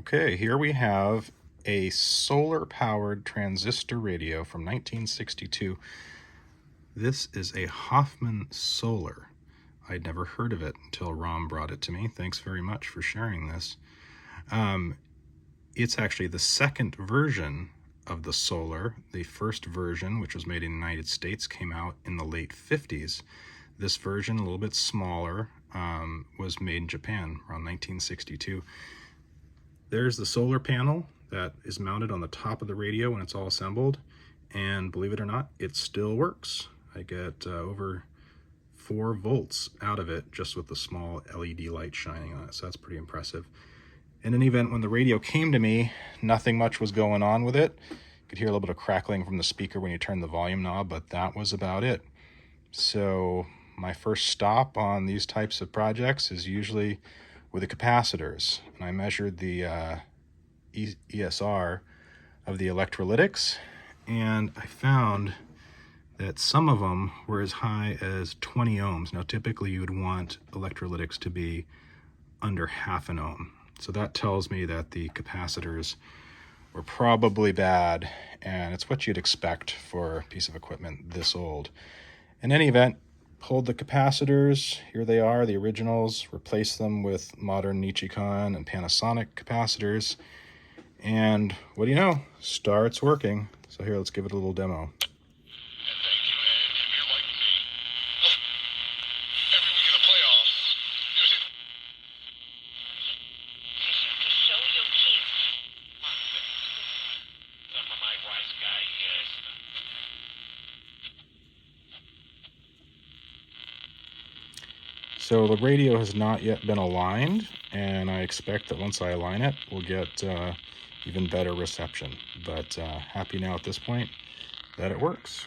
Okay, here we have a solar-powered transistor radio from 1962. This is a Hoffman Solar. I'd never heard of it until Rom brought it to me. Thanks very much for sharing this. It's actually the second version of the Solar. The first version, which was made in the United States, came out in the late 50s. This version, a little bit smaller, was made in Japan around 1962. There's the solar panel that is mounted on the top of the radio when it's all assembled, and believe it or not, it still works. I get over 4 volts out of it just with the small LED light shining on it, so that's pretty impressive. In any event, when the radio came to me, nothing much was going on with it. You could hear a little bit of crackling from the speaker when you turn the volume knob, but that was about it. So my first stop on these types of projects is usually with the capacitors, and I measured the ESR of the electrolytics, and I found that some of them were as high as 20 ohms. Now typically you would want electrolytics to be under half an ohm, so that tells me that the capacitors were probably bad, and it's what you'd expect for a piece of equipment this old. In any event, pulled the capacitors, here they are, the originals, replaced them with modern Nichicon and Panasonic capacitors, and what do you know, starts working. So here, let's give it a little demo. So the radio has not yet been aligned, and I expect that once I align it, we'll get even better reception. But happy now at this point that it works.